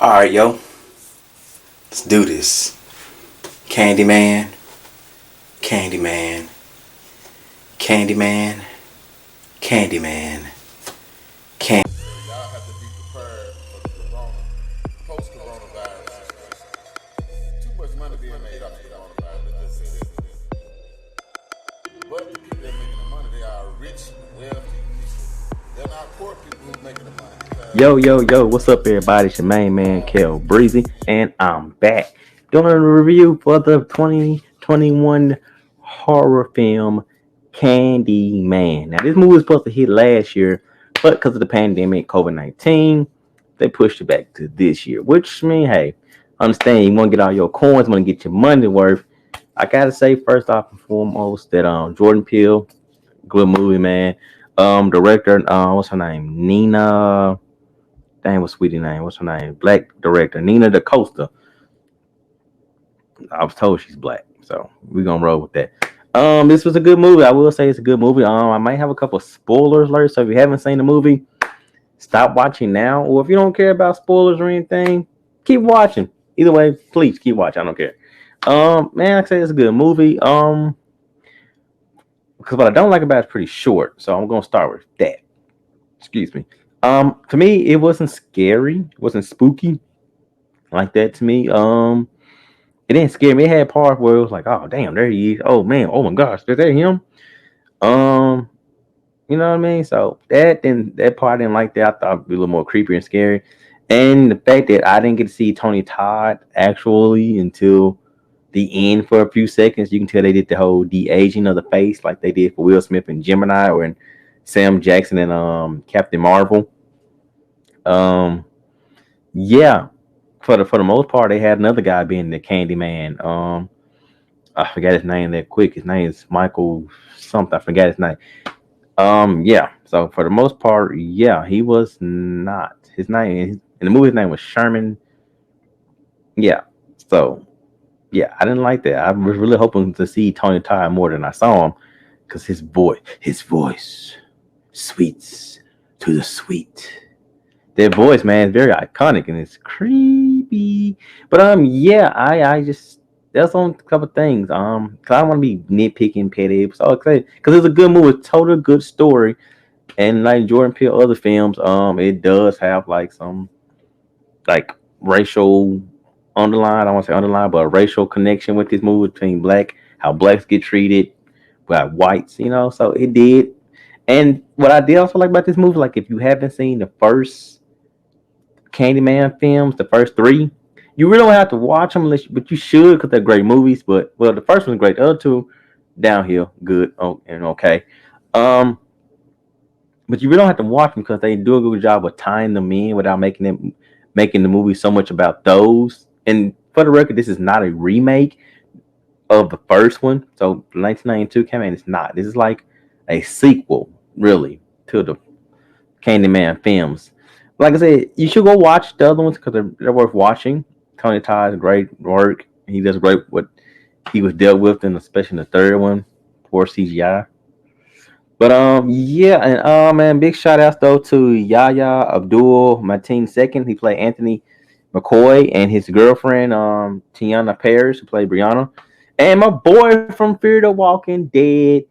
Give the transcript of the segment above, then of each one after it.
Alright, yo. Let's do this. Candyman. Candyman. Candyman. Candyman. Can. Y'all have to be prepared for the corona, post-coronavirus situation. Too much money being made off the coronavirus. Let's just say that. But the people that are making the money, they are rich, wealthy people. They're not poor people who's making the money. Yo, what's up, everybody? It's your main man, Kel Breezy, and I'm back doing a review for the 2021 horror film Candyman. Now, this movie was supposed to hit last year, but because of the pandemic, COVID-19, they pushed it back to this year, which means, hey, understand you want to get all your coins, want to get your money worth. I gotta say, first off and foremost, that Jordan Peele, good movie, man. Director, what's her name? Nina. Dang, what's sweetie name? What's her name? Black director Nina DaCosta. I was told she's black, so we're gonna roll with that. This was a good movie. I will say it's a good movie. I might have a couple spoilers alert, so if you haven't seen the movie, stop watching now. Or if you don't care about spoilers or anything, keep watching. Either way, please keep watching. I don't care. Man, like I say it's a good movie. Because what I don't like about it's pretty short, so I'm gonna start with that. Excuse me. To me, it wasn't scary. It wasn't spooky like that to me. It didn't scare me. It had parts where it was like, oh damn, there he is. Oh man, oh my gosh, is that him? Um, you know what I mean? So that part I didn't like that. I thought it'd be a little more creepy and scary. And the fact that I didn't get to see Tony Todd actually until the end for a few seconds, you can tell they did the whole de-aging of the face like they did for Will Smith and Gemini or in Sam Jackson and Captain Marvel. Um, yeah, for the most part, they had another guy being the Candyman. I forgot his name that quick. His name is Michael something. I forgot his name. Yeah. So for the most part, yeah, he was not. His name in the movie, his name was Sherman. Yeah. So yeah, I didn't like that. I was really hoping to see Tony Todd more than I saw him because his voice, sweets to the sweet. Their voice, man, is very iconic and it's creepy. But yeah, I just that's on a couple things. Cause I don't want to be nitpicking, petty. So okay, because it's a good movie, total good story, and like Jordan Peele other films, it does have like some like racial underline. I don't want to say underline, but a racial connection with this movie between how blacks get treated by whites. So it did. And what I did also like about this movie, like if you haven't seen the first Candyman films, the first three. You really don't have to watch them, but you should because they're great movies. But well, the first one's great. The other two, downhill, good, and okay. Um, but you really don't have to watch them because they do a good job of tying them in without making the movie so much about those. And for the record, this is not a remake of the first one. So 1992 came in. It's not. This is like a sequel, really, to the Candyman films. Like I said, you should go watch the other ones because they're worth watching. Tony Todd's great work. He does great what he was dealt with, and especially in the third one, poor CGI. But yeah, and man, big shout outs though to Yaya Abdul-Mateen second. He played Anthony McCoy and his girlfriend Tiana Paris, who played Brianna, and my boy from Fear the Walking Dead,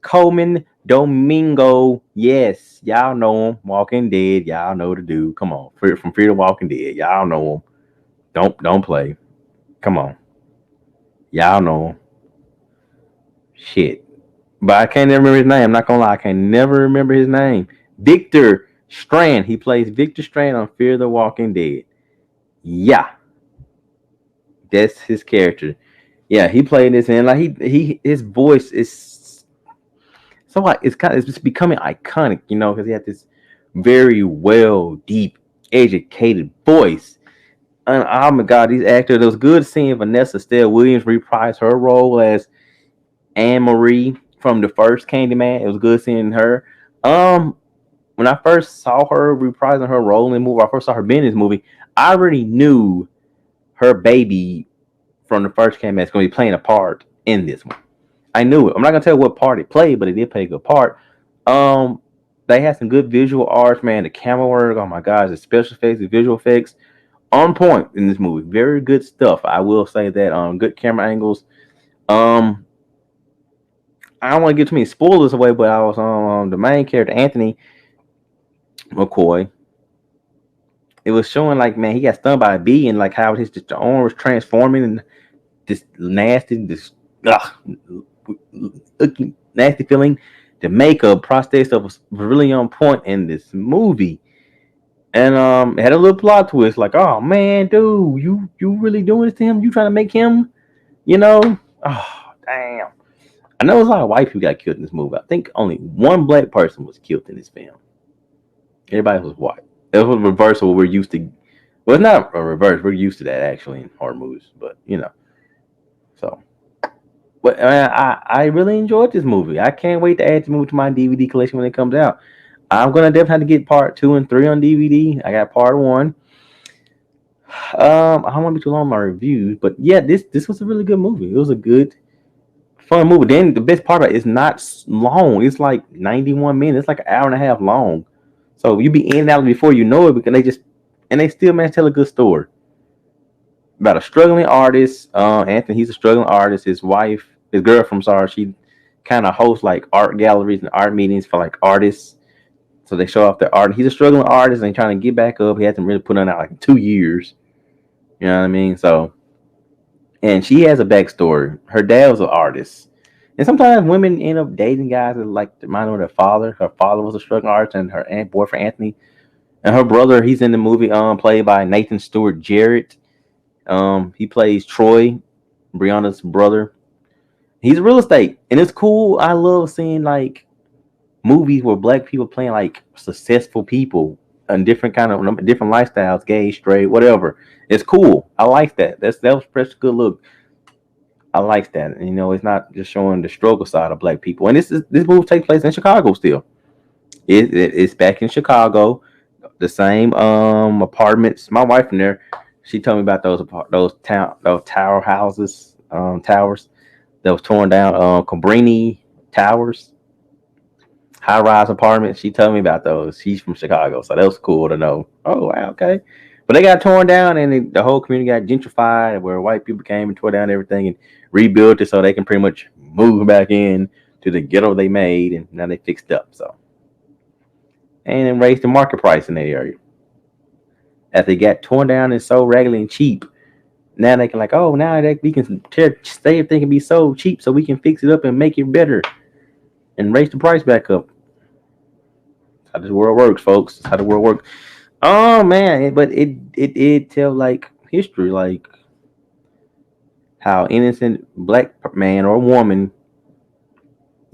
Coleman Domingo. Yes, y'all know him. Walking Dead. Y'all know the dude. Come on. From Fear the Walking Dead. Y'all know him. Don't play. Come on. Y'all know him. Shit. But I can't never remember his name. I'm not gonna lie. I can never remember his name. Victor Strand. He plays Victor Strand on Fear the Walking Dead. Yeah. That's his character. Yeah, he played this and like he his voice is so like it's just becoming iconic, because he had this very well, deep, educated voice. And oh my god, these actors! It was good seeing Vanessa Stell Williams reprise her role as Anne Marie from the first Candyman. It was good seeing her. Um, when I first saw her reprising her role in the movie, I first saw her being in this movie. I already knew her baby from the first Candyman is going to be playing a part in this one. I knew it. I'm not gonna tell you what part it played, but it did play a good part. Um, they had some good visual arts, man. The camera work, oh my gosh, the special effects, the visual effects on point in this movie. Very good stuff. I will say that. Good camera angles. Um, I don't want to give too many spoilers away, but I was on the main character Anthony McCoy. It was showing like, man, he got stung by a bee and like how his just arm was transforming and this nasty, this ugh, nasty feeling. The makeup prosthetics stuff was really on point in this movie. And it had a little plot twist, like, oh man, dude, you really doing this to him? You trying to make him, you know? Oh damn. I know there's a lot of white people got killed in this movie. I think only one black person was killed in this film. Everybody was white. It was a reversal we're used to. Well, it's not a reverse. We're used to that actually in horror movies, but you know. So, but I really enjoyed this movie. I can't wait to add this movie to my DVD collection when it comes out. I'm gonna definitely have to get part 2 and 3 on DVD. I got part 1. I don't want to be too long on my reviews, but yeah, this was a really good movie. It was a good, fun movie. Then the best part about it is not long. It's like 91 minutes. It's like an hour and a half long. So you be in and out before you know it because they still manage to tell a good story about a struggling artist. Anthony, he's a struggling artist. His wife, his girlfriend, sorry, she kind of hosts like art galleries and art meetings for like artists. So they show off their art. He's a struggling artist and trying to get back up. He hasn't really put on out like 2 years. You know what I mean? So, and she has a backstory. Her dad was an artist. And sometimes women end up dating guys that like remind them of their father. Her father was a struggling artist, and her boyfriend Anthony, and her brother. He's in the movie, played by Nathan Stewart Jarrett. He plays Troy, Brianna's brother. He's real estate, and it's cool. I love seeing like movies where black people playing like successful people and different kind of different lifestyles, gay, straight, whatever. It's cool. I like that. That was pretty good look. I like that. And, you know, it's not just showing the struggle side of black people. And this movie takes place in Chicago still. It's back in Chicago, the same apartments. My wife from there, she told me about those tower houses, towers that was torn down. Cabrini Towers, high rise apartments. She told me about those. She's from Chicago, so that was cool to know. Oh wow, okay. But they got torn down, and the whole community got gentrified, where white people came and tore down everything and rebuilt it, so they can pretty much move back in to the ghetto they made, and now they fixed up. So, and then raised the market price in that area. As they got torn down and so raggedy and cheap, now they can like, oh, now that we can say everything can be so cheap, so we can fix it up and make it better and raise the price back up. That's how this world works, folks. That's how the world works. Oh man, but it tell like history, like how innocent black man or woman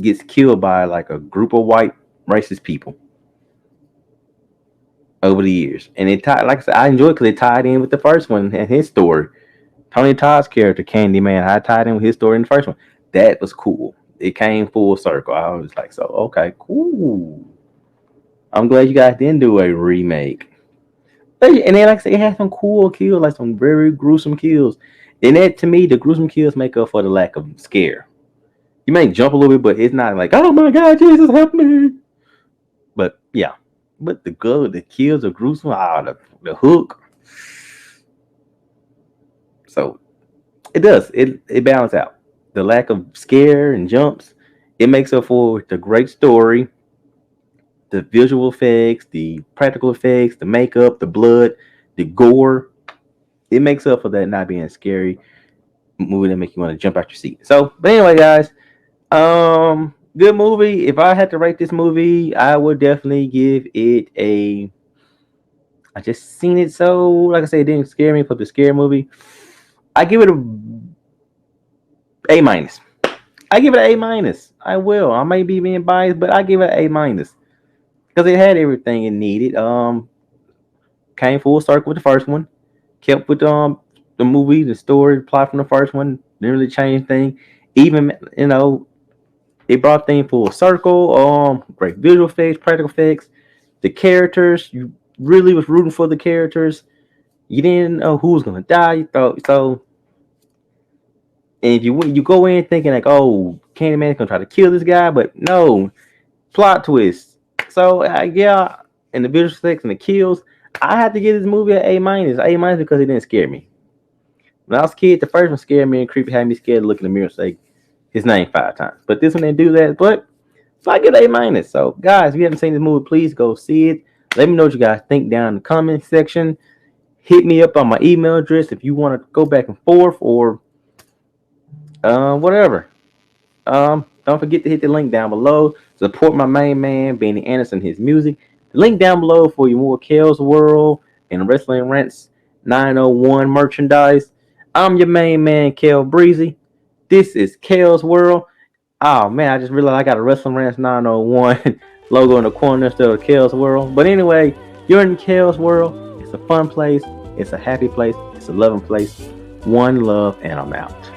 gets killed by like a group of white racist people over the years, and it tied. Like I said, I enjoyed it because it tied in with the first one and his story. Tony Todd's character, Candyman, I tied in with his story in the first one. That was cool. It came full circle. I was like, so okay, cool. I'm glad you guys didn't do a remake. And then, like I said, it had some cool kills, like some very gruesome kills. And that, to me, the gruesome kills make up for the lack of scare. You may jump a little bit, but it's not like, oh my God, Jesus, help me. But yeah, but the kills are gruesome. The hook. So it does. It balances out the lack of scare and jumps. It makes up for the great story, the visual effects, the practical effects, the makeup, the blood, the gore. It makes up for that not being a scary movie that make you want to jump out your seat. So, but anyway, guys, good movie. If I had to rate this movie, I would definitely give it a. I just seen it, so like I said, it didn't scare me for the scare movie. I give it a minus. I give it an A minus. I will. I may be being biased, but I give it an A minus because it had everything it needed. Came full circle with the first one. Kept with the movie, the story, the plot from the first one. Didn't really change thing. Even it brought things full circle. Great visual effects, practical effects. The characters, you really was rooting for the characters. You didn't know who was gonna die. You thought so. And if you go in thinking like, oh, Candyman's gonna try to kill this guy, but no, plot twist. So yeah, and the visual effects and the kills, I had to give this movie an A minus. A minus because it didn't scare me. When I was a kid, the first one scared me and creepy had me scared to look in the mirror and say his name 5 times. But this one didn't do that. But so I give it A minus. So guys, if you haven't seen this movie, please go see it. Let me know what you guys think down in the comment section. Hit me up on my email address if you want to go back and forth or whatever. Don't forget to hit the link down below. Support my main man, Benny Anderson, his music. The link down below for you more Kel's World and Wrestling Rants 901 merchandise. I'm your main man, Kel Breezy. This is Kel's World. Oh man, I just realized I got a Wrestling Rants 901 logo in the corner instead of Kel's World. But anyway, you're in Kel's World. It's a fun place. It's a happy place. It's a loving place. One love, and I'm out.